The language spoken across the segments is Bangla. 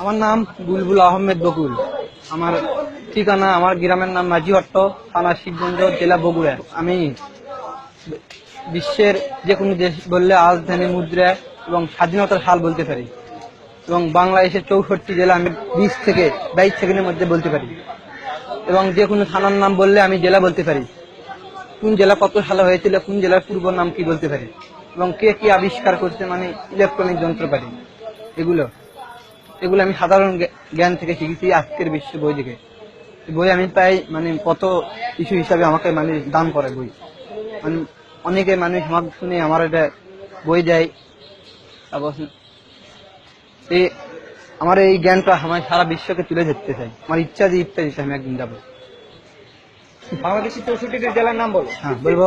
আমার নাম বুলবুল আহমেদ বকুল। আমার ঠিকানা, আমার গ্রামের নাম মাঝিহট্ট, থানা শিবগঞ্জ, জেলা বগুড়া। আমি বিশ্বের যে কোনো দেশ বললে রাজধানী মুদ্রা এবং স্বাধীনতার সাল বলতে পারি, এবং বাংলাদেশের 64 জেলা আমি 20 থেকে 22 সেকেন্ডের মধ্যে বলতে পারি, এবং যে কোনো থানার নাম বললে আমি জেলা বলতে পারি, কোন জেলা কত সালে হয়েছিল, কোন জেলার পূর্ব নাম কি বলতে পারি, এবং কে কি আবিষ্কার করছে, মানে ইলেকট্রনিক যন্ত্রপাতি। এগুলো আমি সাধারণ জ্ঞান থেকে শিখেছি, আজকের বিশ্ব বই থেকে। বই আমি প্রায় মানে কত কিছু হিসাবে আমাকে মানে দান করে বই, মানে অনেকে মানুষ আমাকে শুনে আমার এটা বই দেয়। তারপর আমার এই জ্ঞানটা আমার সারা বিশ্বকে তুলে ধরতে চাই। আমার ইচ্ছা দিতে আমি একদিন যাবো। বাংলাদেশের 64টি জেলার নাম বলো। হ্যাঁ বলবো।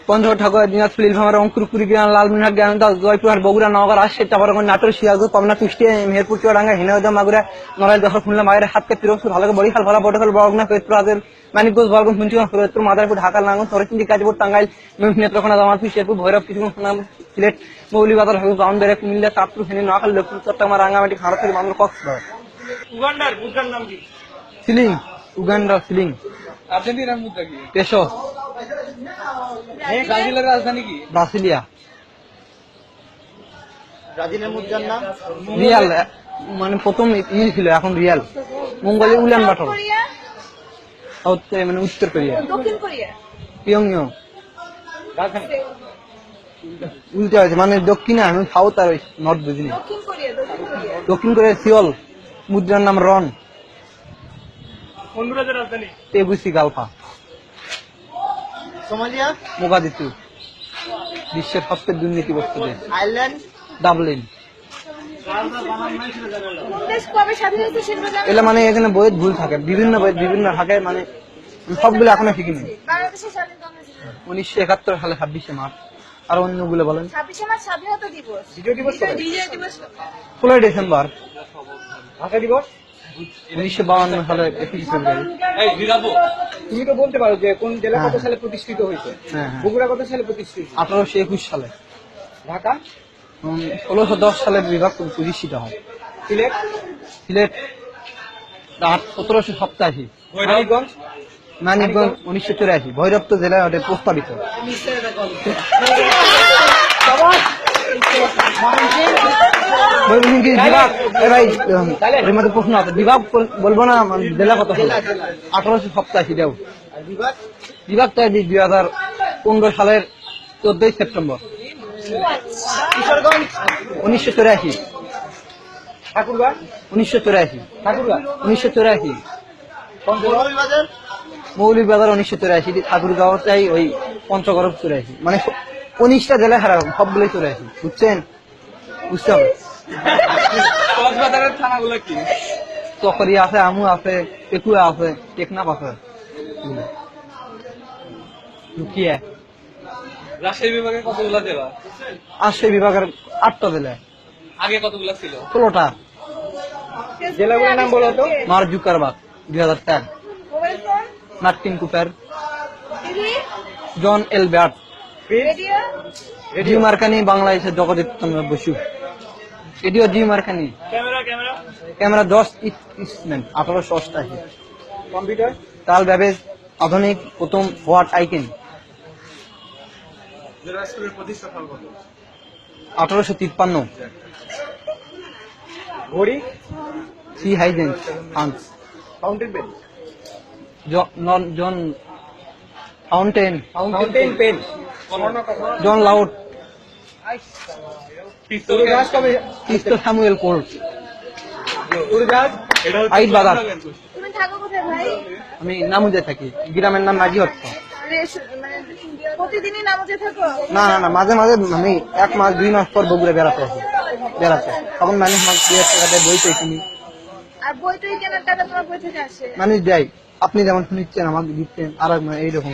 পঞ্চগড়, ঠাকুর, দিনাজপুর, নীলফামারী, রংপুর, কুড়িগ্রাম, লালমনিরহাট, জ্ঞানদাস, জয়পুরহাট, বগুড়া, নওগাঁ, রাজশাহী, চাঁপাইনবাবগঞ্জ, নাটোর, সিরাজগঞ্জ, পাবনা, কুষ্টিয়া, মেহেরপুর, চুয়াডাঙ্গা, হিনাইদহ, মাগুরা, নড়াইল, যশোর, খুলনা, মায়ের হাতকে, পিরোজপুর, হালকা, বরিশাল, ভোলা, পটুয়াখালী, বরগুনা, ফরিদপুর, আজের, মানিকগঞ্জ, গোপালগঞ্জ, মুন্সিগঞ্জ, ফরিদপুর, মাদারীপুর, ঢাকা, নারায়ণগঞ্জ, নরসিংদী, গাজীপুর, টাঙ্গাইল, নেত্রকোনা, জামালপুর, শেরপুর, ভৈরব, কিশোরগঞ্জ, সুনাম, সিলেট, মৌলভীবাজার, ব্রাহ্মণবাড়িয়া, কুমিল্লা, চাঁদপুর, ফেনী, নোয়াখালী, লক্ষ্মীপুর, চট্টগ্রাম, রাঙ্গামাটি, খাগড়াছড়ি, বান্দরবান, কক্সবাজার। উগান্ডার মুদ্রার নাম কি? Ceiling, Uganda ceiling. আর্জেন্টিনার মুদ্রা কি? পেসো। ব্রাজিলের রাজধানী কি? ব্রাসিলিয়া। ব্রাজিলের মুদ্রার নাম? রিয়াল, মানে প্রথম ছিল, এখন রিয়াল। মঙ্গোলিয়া উলান বাটর, মানে উত্তর কোরিয়া। দক্ষিণ কোরিয়া। পিয়ংইয়ং। রাজধানী উল্টে আছে, মানে দক্ষিণে, আমি সাউথ আর নর্থ বুঝিনি। দক্ষিণ কোরিয়া। দক্ষিণ কোরিয়া সিওল, মুদ্রার নাম রন। হন্ডুরাসের রাজধানী? তেগুসিগালফা। সোমালিয়া? মোগাদিসু। বিশ্বের সবচেয়ে দুর্নীতিগ্রস্ত দেশ। আয়ারল্যান্ড? ডাবলিন। কোন দেশ কবে স্বাধীন হয়েছে সেটা জানো? এগুলো মানে এখানে বইয়ে ভুল থাকে, বিভিন্ন বই বিভিন্ন থাকে, মানে আমি সবগুলো এখনো শিখিনি। বাংলাদেশের স্বাধীনতা হয়েছে 1971 সালে 26শে মার্চ। আর অন্যগুলো বলেন। 26শে মার্চ স্বাধীনতা দিবস। বিজয় দিবস কবে? বিজয় দিবস 16 ডিসেম্বর। ভাষা দিবস? 1952 সালে 21 ফেব্রুয়ারি। তুমি তো বলতে পারো যে কোন জেলা কত সালে প্রতিষ্ঠিত হয়েছে? হ্যাঁ, হ্যাঁ। বগুড়া কত সালে প্রতিষ্ঠিত? 1821 সালে। ঢাকা? 1610 সালে বিভাগ প্রতিষ্ঠিত হয়। সিলেট? সিলেট 1787। মানিকগঞ্জ? মানিকগঞ্জ 1984। ভৈরব জেলায় ওটা প্রস্তাবিত। বিভাগ, এর মধ্যে প্রশ্ন আছে, বিভাগ বলবো না, জেলা কত সালে? 1887 দেও। আর বিভাগ? বিভাগ তো 2015 সালের 14 সেপ্টেম্বর। কিশোরগঞ্জ? 1984। ঠাকুরগাঁ? 1984। ঠাকুরগাঁ? 1984। মৌলভীবাজার? মৌলভীবাজার 1984। ঠাকুরগাঁও চাই ওই পঞ্চগড় 84। মানে 19টা জেলায় হারা, সবগুলোই 84। বুঝছেন? বুঝতে হবে। কক্সবাজারের থানাগুলো কি? চকরিয়া আছে, আমু আছে, পেকুয়া আছে, টেকনাফ আছে। লুকিয়ে রাজশাহী বিভাগে কতগুলো জেলা? রাজশাহী বিভাগের 8টা জেলায়। আগে কতগুলো ছিল? 16টা। জেলাগুলোর নাম বলো তো। Mark Zuckerberg 2004। Mobile phone, Martin Cooper, TV, John Albert, radio, G Marconi, বাংলাদেশের Jagdip Chandra Basu. Radio G Marconi. Camera 10 Eastman 1888। Computer? কাল ব্যাবেজ, আধুনিক প্রথম হোয়াট আইকেন। প্রতিষ্ঠা সাল কত? 1853। ঘড়ি? C Huygens France. Fountain pen? John fountain, fountain pen? John Loud, উড়োজাহাজ কবে? ক্রিস্টো স্যামুয়েল কোর্ট। উড়োজাহাজ? আইট বাজার। তুমি থাকো কোথায় ভাই? আমি নামুজে থাকি, গ্রামের নাম নাজিহট্ট। মানে প্রতিদিনই নামাজে থাকো? না না না, মাঝে মাঝে আমি 1 মাস 2 মাস পর বগুড়া বেড়াতে আসি, তখন মানুষ মাস 2 টাকা দেয়, বই তো কিনি। আর বই টই কেনার টাকা তোমার বই থেকে আসে? মানুষ দেয়, আপনি যেমন শুনিচ্ছেন আমাকে দিচ্ছেন, আর এইরকম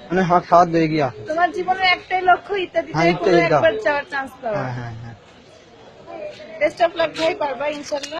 মানে আমার খাওয়ার দিয়ে গিয়া। তোমার জীবনের একটাই লক্ষ্য, ইত্যাদিতে হ্যাঁ, কোনো ইত্যাদি দাও। একবার যাওয়ার চান্স পাওয়া। হ্যাঁ হ্যাঁ হ্যাঁ। বেস্ট অফ লাক ভাই, পারবা ইনশাআল্লাহ।